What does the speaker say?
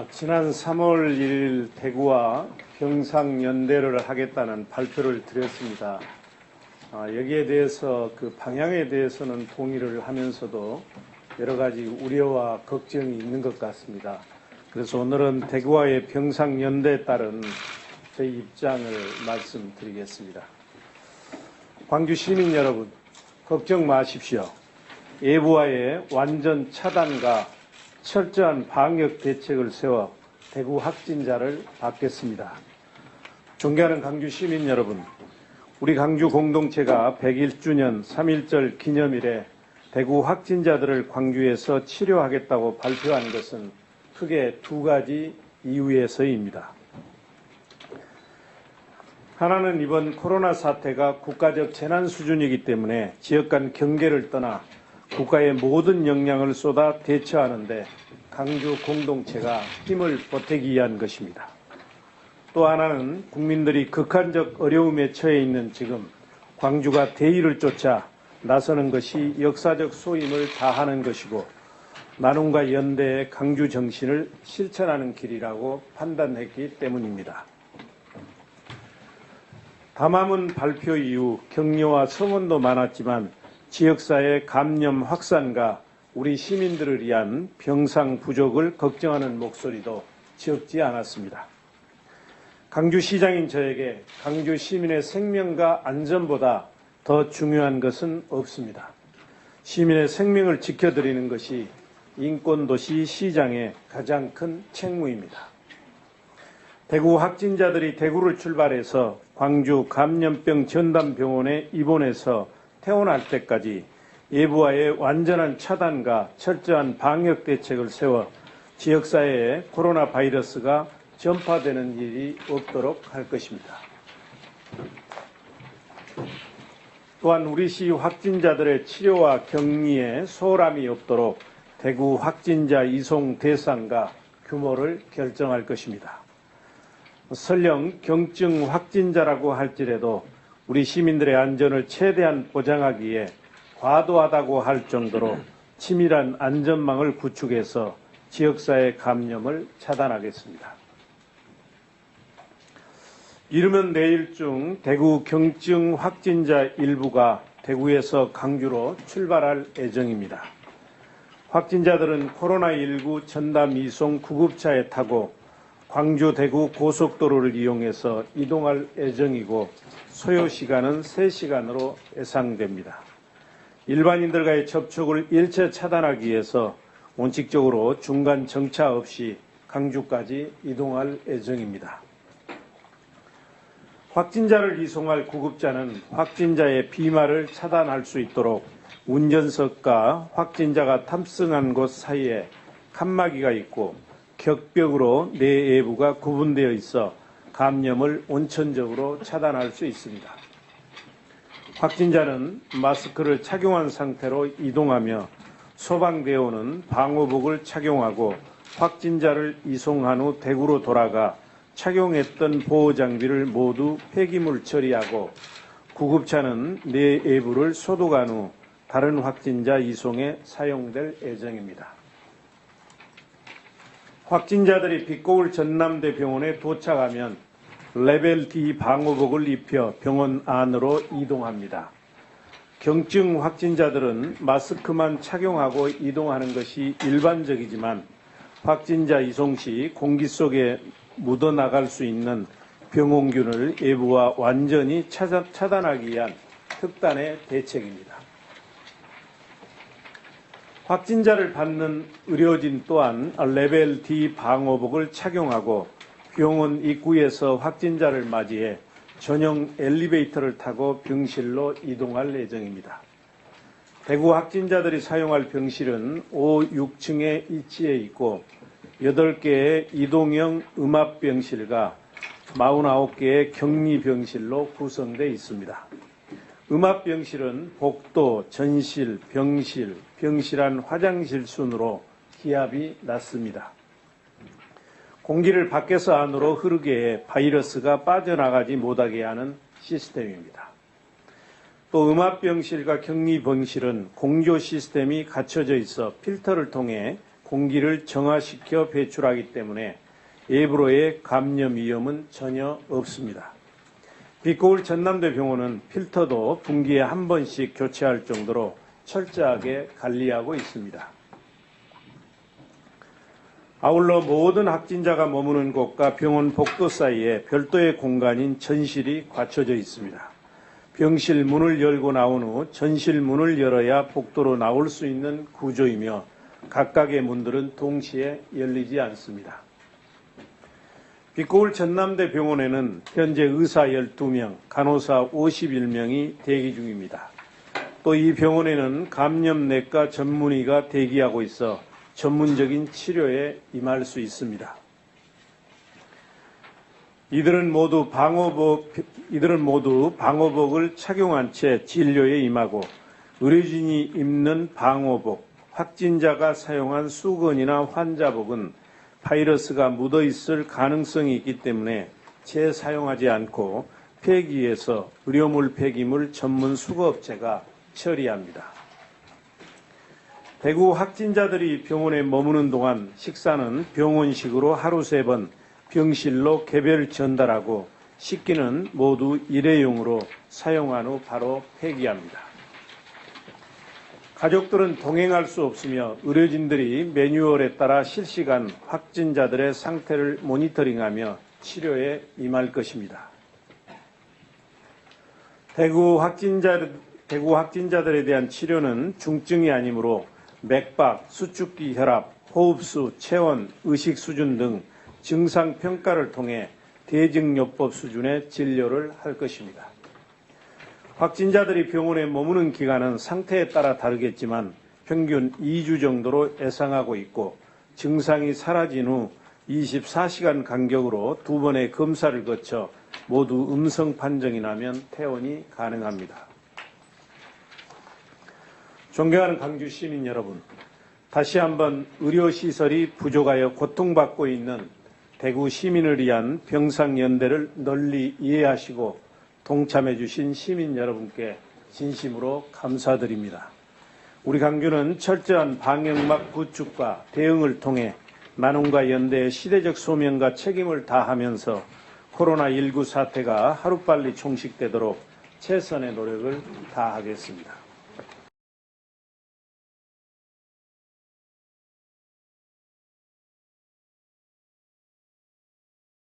지난 3월 1일 대구와 병상연대를 하겠다는 발표를 드렸습니다. 여기에 대해서 그 방향에 대해서는 동의를 하면서도 여러 가지 우려와 걱정이 있는 것 같습니다. 그래서 오늘은 대구와의 병상연대에 따른 저희 입장을 말씀드리겠습니다. 광주 시민 여러분, 걱정 마십시오. 예부와의 완전 차단과 철저한 방역 대책을 세워 대구 확진자를 받겠습니다. 존경하는 광주 시민 여러분, 우리 광주 공동체가 101주년 3.1절 기념일에 대구 확진자들을 광주에서 치료하겠다고 발표한 것은 크게 두 가지 이유에서입니다. 하나는 이번 코로나 사태가 국가적 재난 수준이기 때문에 지역 간 경계를 떠나 국가의 모든 역량을 쏟아 대처하는데 광주 공동체가 힘을 보태기 위한 것입니다. 또 하나는 국민들이 극한적 어려움에 처해 있는 지금 광주가 대의를 쫓아 나서는 것이 역사적 소임을 다하는 것이고 나눔과 연대의 광주 정신을 실천하는 길이라고 판단했기 때문입니다. 담화문 발표 이후 격려와 성원도 많았지만 지역사회 감염 확산과 우리 시민들을 위한 병상 부족을 걱정하는 목소리도 적지 않았습니다. 광주시장인 저에게 광주 시민의 생명과 안전보다 더 중요한 것은 없습니다. 시민의 생명을 지켜드리는 것이 인권도시 시장의 가장 큰 책무입니다. 대구 확진자들이 대구를 출발해서 광주 감염병 전담병원에 입원해서 퇴원할 때까지 예부와의 완전한 차단과 철저한 방역 대책을 세워 지역사회에 코로나 바이러스가 전파되는 일이 없도록 할 것입니다. 또한 우리 시 확진자들의 치료와 격리에 소홀함이 없도록 대구 확진자 이송 대상과 규모를 결정할 것입니다. 설령 경증 확진자라고 할지라도 우리 시민들의 안전을 최대한 보장하기 위해 과도하다고 할 정도로 치밀한 안전망을 구축해서 지역사회 감염을 차단하겠습니다. 이르면 내일 중 대구 경증 확진자 일부가 대구에서 광주로 출발할 예정입니다. 확진자들은 코로나19 전담 이송 구급차에 타고 광주 대구 고속도로를 이용해서 이동할 예정이고 소요 시간은 3시간으로 예상됩니다. 일반인들과의 접촉을 일체 차단하기 위해서 원칙적으로 중간 정차 없이 광주까지 이동할 예정입니다. 확진자를 이송할 구급차는 확진자의 비말을 차단할 수 있도록 운전석과 확진자가 탑승한 곳 사이에 칸막이가 있고 격벽으로 내외부가 구분되어 있어 감염을 원천적으로 차단할 수 있습니다. 확진자는 마스크를 착용한 상태로 이동하며 소방대원은 방호복을 착용하고 확진자를 이송한 후 대구로 돌아가 착용했던 보호장비를 모두 폐기물 처리하고 구급차는 내외부를 소독한 후 다른 확진자 이송에 사용될 예정입니다. 확진자들이 빛고울 전남대 병원에 도착하면 레벨 D 방호복을 입혀 병원 안으로 이동합니다. 경증 확진자들은 마스크만 착용하고 이동하는 것이 일반적이지만 확진자 이송 시 공기 속에 묻어나갈 수 있는 병원균을 외부와 완전히 차단하기 위한 특단의 대책입니다. 확진자를 받는 의료진 또한 레벨 D 방호복을 착용하고 병원 입구에서 확진자를 맞이해 전용 엘리베이터를 타고 병실로 이동할 예정입니다. 대구 확진자들이 사용할 병실은 5, 6층에 위치해 있고 8개의 이동형 음압병실과 49개의 격리병실로 구성되어 있습니다. 음압병실은 복도, 전실, 병실, 병실 안 화장실 순으로 기압이 낮습니다. 공기를 밖에서 안으로 흐르게 해 바이러스가 빠져나가지 못하게 하는 시스템입니다. 또 음압병실과 격리병실은 공조 시스템이 갖춰져 있어 필터를 통해 공기를 정화시켜 배출하기 때문에 예부로의 감염 위험은 전혀 없습니다. 빛고울 전남대 병원은 필터도 분기에 한 번씩 교체할 정도로 철저하게 관리하고 있습니다. 아울러 모든 확진자가 머무는 곳과 병원 복도 사이에 별도의 공간인 전실이 갖춰져 있습니다. 병실 문을 열고 나온 후 전실 문을 열어야 복도로 나올 수 있는 구조이며 각각의 문들은 동시에 열리지 않습니다. 빛고울 전남대 병원에는 현재 의사 12명, 간호사 51명이 대기 중입니다. 또 이 병원에는 감염내과 전문의가 대기하고 있어 전문적인 치료에 임할 수 있습니다. 이들은 모두 방호복을 착용한 채 진료에 임하고 의료진이 입는 방호복, 확진자가 사용한 수건이나 환자복은 바이러스가 묻어 있을 가능성이 있기 때문에 재사용하지 않고 폐기해서 의료물 폐기물 전문 수거업체가 처리합니다. 대구 확진자들이 병원에 머무는 동안 식사는 병원식으로 하루 3번 병실로 개별 전달하고 식기는 모두 일회용으로 사용한 후 바로 폐기합니다. 가족들은 동행할 수 없으며 의료진들이 매뉴얼에 따라 실시간 확진자들의 상태를 모니터링하며 치료에 임할 것입니다. 대구 확진자들에 대한 치료는 중증이 아니므로 맥박, 수축기 혈압, 호흡수, 체온, 의식 수준 등 증상 평가를 통해 대증요법 수준의 진료를 할 것입니다. 확진자들이 병원에 머무는 기간은 상태에 따라 다르겠지만 평균 2주 정도로 예상하고 있고 증상이 사라진 후 24시간 간격으로 2번의 검사를 거쳐 모두 음성 판정이 나면 퇴원이 가능합니다. 존경하는 강주 시민 여러분, 다시 한번 의료시설이 부족하여 고통받고 있는 대구 시민을 위한 병상연대를 널리 이해하시고 동참해 주신 시민 여러분께 진심으로 감사드립니다. 우리 강주는 철저한 방역막 구축과 대응을 통해 나눔과 연대의 시대적 소명과 책임을 다하면서 코로나19 사태가 하루빨리 종식되도록 최선의 노력을 다하겠습니다.